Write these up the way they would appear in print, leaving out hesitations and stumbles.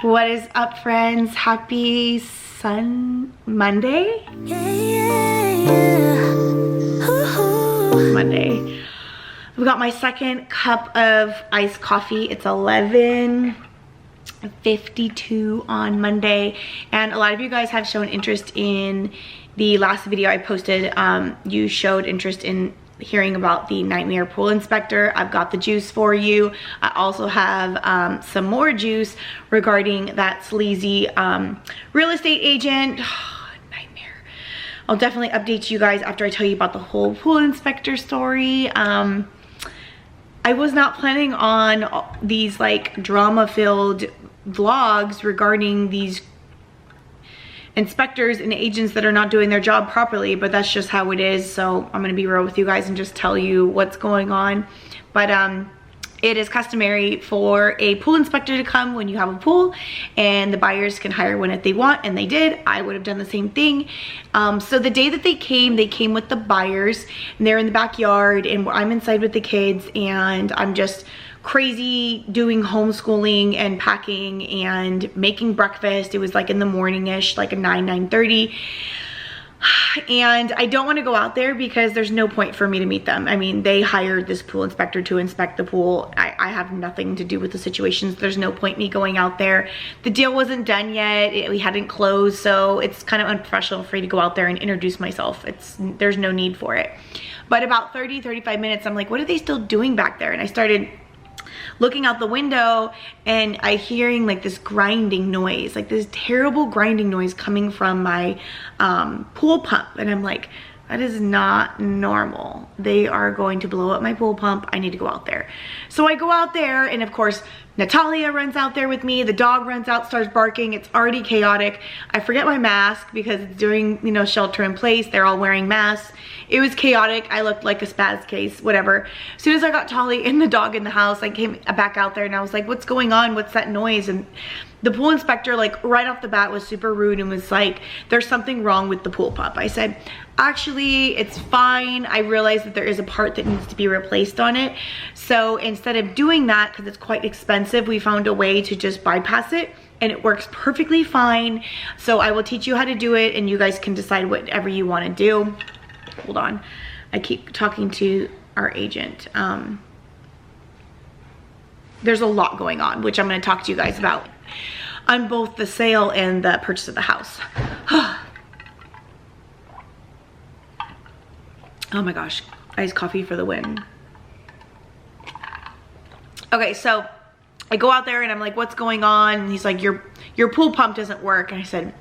What is up, friends? Happy Monday? Monday. I've got my second cup of iced coffee. It's 11:52 on Monday, and a lot of you guys have shown interest in the last video I posted. You showed interest in hearing about the nightmare pool inspector. I've got the juice for you. I also have some more juice regarding that sleazy real estate agent. Nightmare. I'll definitely update you guys after I tell you about the whole pool inspector story. I was not planning on these like drama-filled vlogs regarding these inspectors and agents that are not doing their job properly, but that's just how it is. So I'm gonna be real with you guys and just tell you what's going on. But it is customary for a pool inspector to come when you have a pool, and the buyers can hire one if they want, and they did. I would have done the same thing. So the day that they came with the buyers, and they're in the backyard, and I'm inside with the kids, and I'm just crazy doing homeschooling and packing and making breakfast. It was like in the morning-ish, like a 9:30. And I don't want to go out there because there's no point for me to meet them. I mean, they hired this pool inspector to inspect the pool. I have nothing to do with the situations. There's no point me going out there. The deal wasn't done yet. We hadn't closed, so it's kind of unprofessional for me to go out there and introduce myself. There's no need for it. But about 30-35 minutes, I'm like, what are they still doing back there? And I started looking out the window, and I hearing like this grinding noise, like this terrible grinding noise coming from my pool pump. And I'm like, that is not normal. They are going to blow up my pool pump. I need to go out there. So I go out there, and of course, Natalia runs out there with me. The dog runs out, starts barking. It's already chaotic. I forget my mask because it's during, you know, shelter in place. They're all wearing masks. It was chaotic. I looked like a spaz case, whatever. As soon as I got Tolly and the dog in the house, I came back out there and I was like, what's going on? What's that noise? And the pool inspector, like right off the bat, was super rude and was like, there's something wrong with the pool pump. I said, actually, it's fine. I realized that there is a part that needs to be replaced on it. So instead of doing that, because it's quite expensive, we found a way to just bypass it, and it works perfectly fine. So I will teach you how to do it, and you guys can decide whatever you want to do. Hold on. I keep talking to our agent. There's a lot going on, which I'm going to talk to you guys about on both the sale and the purchase of the house. Oh my gosh, iced coffee for the win. Okay, so I go out there and I'm like, what's going on? And he's like, your pool pump doesn't work. And I said,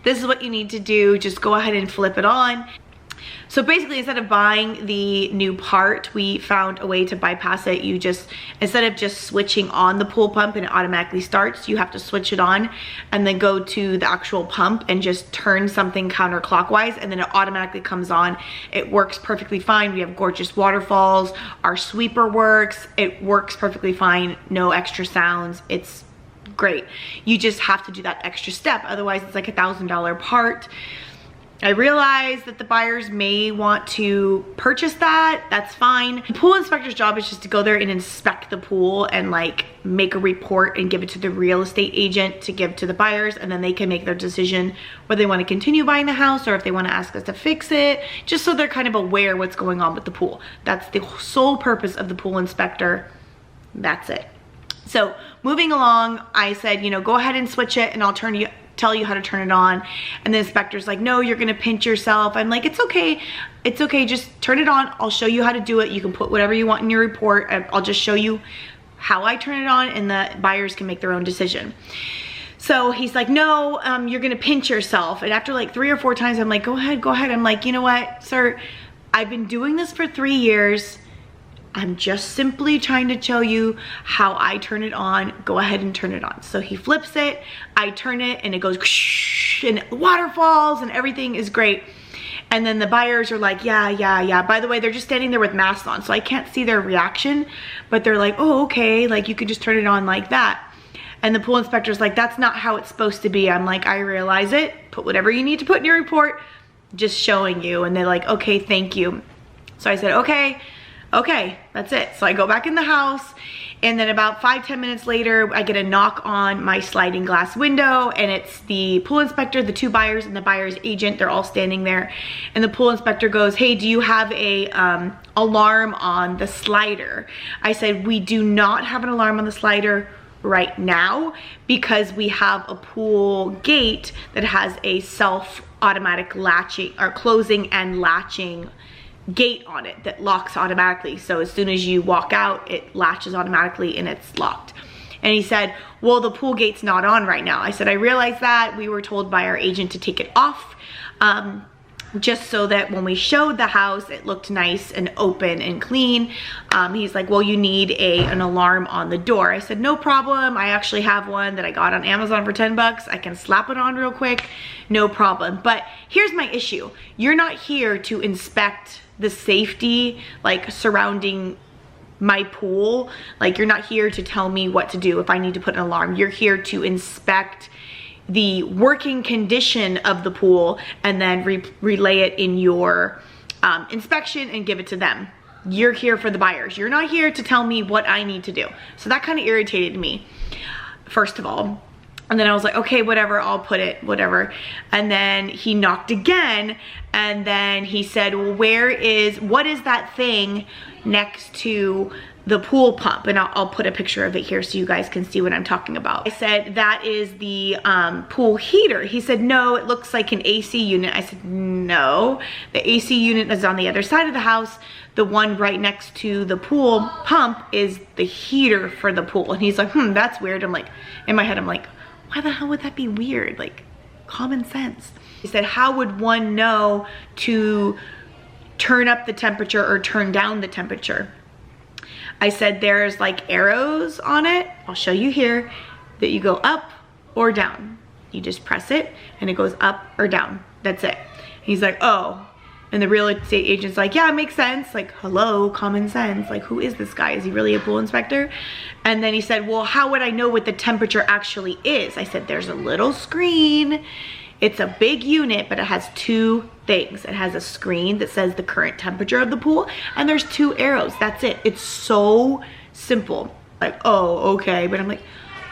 this is what you need to do. Just go ahead and flip it on. So basically, instead of buying the new part, we found a way to bypass it. You just, instead of just switching on the pool pump and it automatically starts, you have to switch it on and then go to the actual pump and just turn something counterclockwise, and then it automatically comes on. It works perfectly fine. We have gorgeous waterfalls. Our sweeper works. It works perfectly fine. No extra sounds. It's great. You just have to do that extra step. Otherwise, it's like $1,000 part. I realize that the buyers may want to purchase that. That's fine. The pool inspector's job is just to go there and inspect the pool and like make a report and give it to the real estate agent to give to the buyers, and then they can make their decision whether they want to continue buying the house or if they want to ask us to fix it, just so they're kind of aware what's going on with the pool. That's the sole purpose of the pool inspector. That's it. So moving along, I said, you know, go ahead and switch it and I'll tell you how to turn it on. And the inspector's like, no, you're gonna pinch yourself. I'm like, it's okay, just turn it on. I'll show you how to do it. You can put whatever you want in your report. I'll just show you how I turn it on, and the buyers can make their own decision. So he's like, no, you're gonna pinch yourself. And after like 3 or 4 times, I'm like, go ahead. I'm like, you know what, sir, I've been doing this for 3 years. I'm just simply trying to show you how I turn it on. Go ahead and turn it on. So he flips it, I turn it, and it goes and waterfalls and everything is great. And then the buyers are like, yeah. By the way, they're just standing there with masks on, so I can't see their reaction, but they're like, oh, okay, like you could just turn it on like that. And the pool inspector's like, that's not how it's supposed to be. I'm like, I realize it. Put whatever you need to put in your report, just showing you. And they're like, okay, thank you. So I said, okay, that's it. So I go back in the house And then about 5-10 minutes later, I get a knock on my sliding glass window, and it's the pool inspector, the 2 buyers, and the buyer's agent. They're all standing there. And the pool inspector goes, "Hey, do you have a alarm on the slider?" I said, "We do not have an alarm on the slider right now because we have a pool gate that has a self-automatic latching or closing and latching gate on it that locks automatically. So as soon as you walk out, it latches automatically and it's locked." And he said, "Well, the pool gate's not on right now." I said, "I realize that. We were told by our agent to take it off, just so that when we showed the house, it looked nice and open and clean." He's like, "Well, you need an alarm on the door." I said, "No problem. I actually have one that I got on Amazon for 10 bucks. I can slap it on real quick. No problem." But here's my issue. You're not here to inspect the safety, like, surrounding my pool. Like, you're not here to tell me what to do if I need to put an alarm. You're here to inspect the working condition of the pool and then relay it in your inspection and give it to them. You're here for the buyers. You're not here to tell me what I need to do. So that kind of irritated me, first of all. And then I was like, okay, whatever, I'll put it, whatever. And then he knocked again, and then he said, "Well, what is that thing next to the pool pump?" And I'll put a picture of it here so you guys can see what I'm talking about. I said, "That is the pool heater." He said, "No, it looks like an AC unit." I said, "No, the AC unit is on the other side of the house. The one right next to the pool pump is the heater for the pool." And he's like, "That's weird." I'm like, in my head, I'm like, why the hell would that be weird? Like, common sense. He said, "How would one know to turn up the temperature or turn down the temperature?" I said, "There's like arrows on it. I'll show you here, that you go up or down. You just press it and it goes up or down. That's it." He's like, "Oh." And the real estate agent's like, "Yeah, it makes sense." Like, hello, common sense. Like, who is this guy? Is he really a pool inspector? And then he said, "Well, how would I know what the temperature actually is?" I said, "There's a little screen. It's a big unit, but it has 2 things. It has a screen that says the current temperature of the pool, and there's 2 arrows. That's it." It's so simple. Like, oh, okay. But I'm like,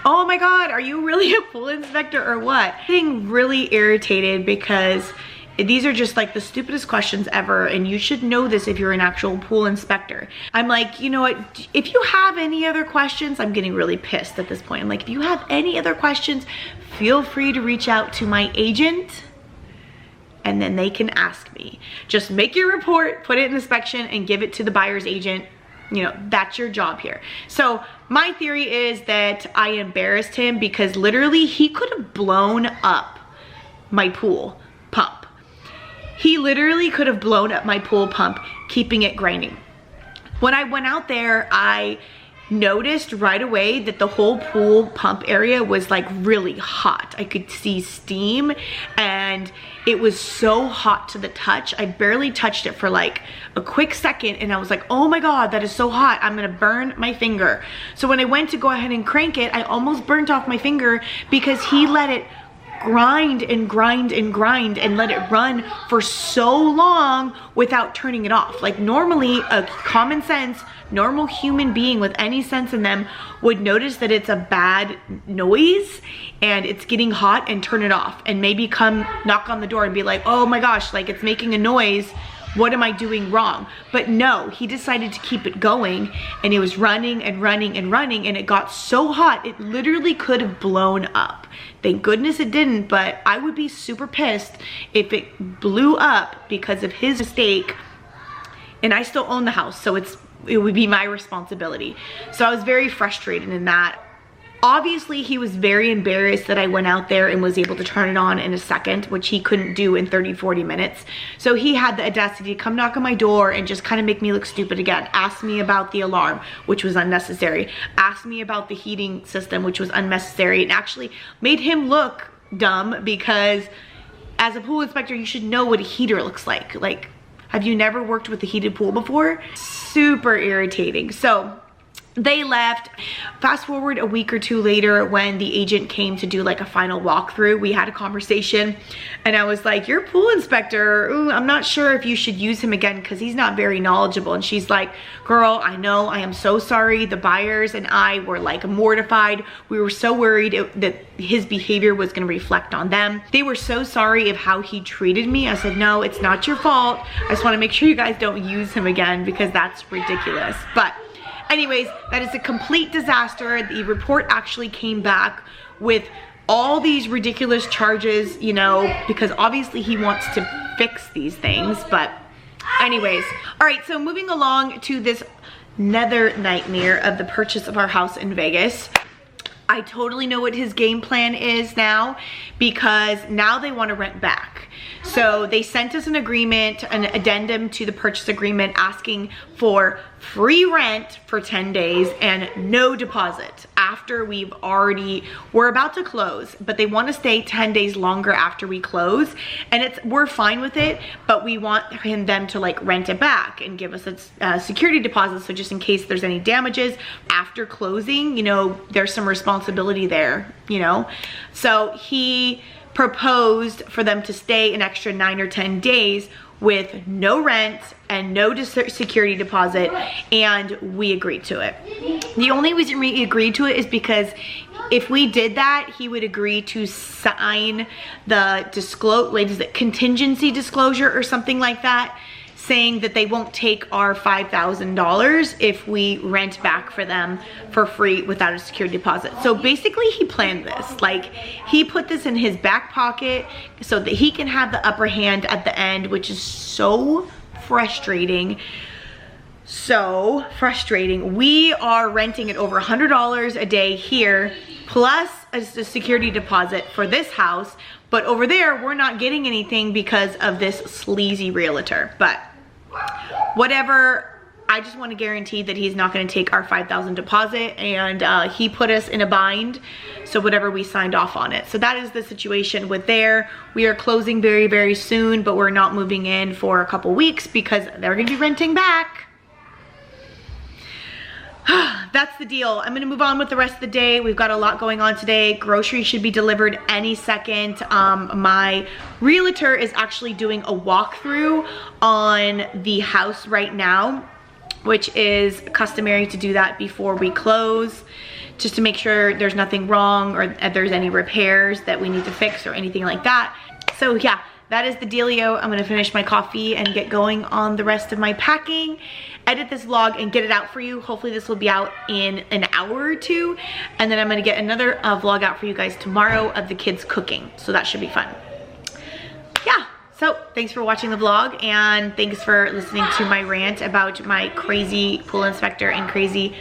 oh my God, are you really a pool inspector or what? Being really irritated because these are just like the stupidest questions ever, and you should know this if you're an actual pool inspector. I'm like, you know what, if you have any other questions, I'm getting really pissed at this point. I'm like, if you have any other questions, feel free to reach out to my agent and then they can ask me. Just make your report, put it in inspection, and give it to the buyer's agent. You know, that's your job here. So my theory is that I embarrassed him because literally he could have blown up my pool pump. He literally could have blown up my pool pump, keeping it grinding. When I went out there, I noticed right away that the whole pool pump area was like really hot. I could see steam and it was so hot to the touch. I barely touched it for like a quick second and I was like, oh my God, that is so hot. I'm gonna burn my finger. So when I went to go ahead and crank it, I almost burnt off my finger because he let it grind and grind and grind and let it run for so long without turning it off. Like, normally a common sense, normal human being with any sense in them would notice that it's a bad noise and it's getting hot and turn it off, and maybe come knock on the door and be like, oh my gosh, like it's making a noise. What am I doing wrong? But no, he decided to keep it going, and it was running and running and running, and it got so hot, it literally could have blown up. Thank goodness it didn't, but I would be super pissed if it blew up because of his mistake, and I still own the house, so it would be my responsibility. So I was very frustrated in that. Obviously, he was very embarrassed that I went out there and was able to turn it on in a second, which he couldn't do in 30-40 minutes. So he had the audacity to come knock on my door and just kind of make me look stupid again. Ask me about the alarm, which was unnecessary. Ask me about the heating system, which was unnecessary, and actually made him look dumb because as a pool inspector, you should know what a heater looks like. Like, have you never worked with a heated pool before? Super irritating. So they left. Fast forward a week or two later, when the agent came to do like a final walkthrough, we had a conversation and I was like, your pool inspector, ooh, I'm not sure if you should use him again because he's not very knowledgeable. And she's like, girl, I know, I am so sorry. The buyers and I were like mortified. We were so worried that his behavior was going to reflect on them. They were so sorry of how he treated me. I said, no, it's not your fault. I just want to make sure you guys don't use him again because that's ridiculous. But anyways, that is a complete disaster. The report actually came back with all these ridiculous charges, you know, because obviously he wants to fix these things. But anyways, all right, so moving along to this nether nightmare of the purchase of our house in Vegas. I totally know what his game plan is now, because now they want to rent back. So they sent us an agreement, an addendum to the purchase agreement, asking for free rent for 10 days and no deposit after we're about to close, but they want to stay 10 days longer after we close. And we're fine with it, but we want them to like rent it back and give us a security deposit. So just in case there's any damages after closing, you know, there's some responsibility there, you know? So he proposed for them to stay an extra 9 or 10 days with no rent and no security deposit, and we agreed to it. The only reason we agreed to it is because if we did that, he would agree to sign the contingency disclosure or something like that, saying that they won't take our $5,000 if we rent back for them for free without a security deposit. So basically he planned this. Like, he put this in his back pocket so that he can have the upper hand at the end, which is so frustrating. So frustrating. We are renting at over $100 a day here, plus a security deposit for this house. But over there, we're not getting anything because of this sleazy realtor. But whatever, I just want to guarantee that he's not going to take our $5,000 deposit, and he put us in a bind, so whatever, we signed off on it. So that is the situation with there. We are closing very, very soon, but we're not moving in for a couple weeks because they're going to be renting back. That's the deal. I'm gonna move on with the rest of the day. We've got a lot going on today. Groceries should be delivered any second. My realtor is actually doing a walkthrough on the house right now, which is customary to do that before we close, just to make sure there's nothing wrong or if there's any repairs that we need to fix or anything like that. So yeah, that is the dealio. I'm gonna finish my coffee and get going on the rest of my packing, edit this vlog and get it out for you. Hopefully this will be out in an hour or two, and then I'm gonna get another vlog out for you guys tomorrow of the kids cooking, so that should be fun. Yeah, so thanks for watching the vlog, and thanks for listening to my rant about my crazy pool inspector and crazy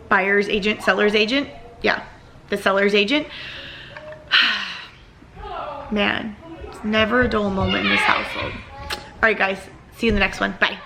buyer's agent, seller's agent. Yeah, the seller's agent. Man, it's never a dull moment in this household. All right guys, see you in the next one. Bye.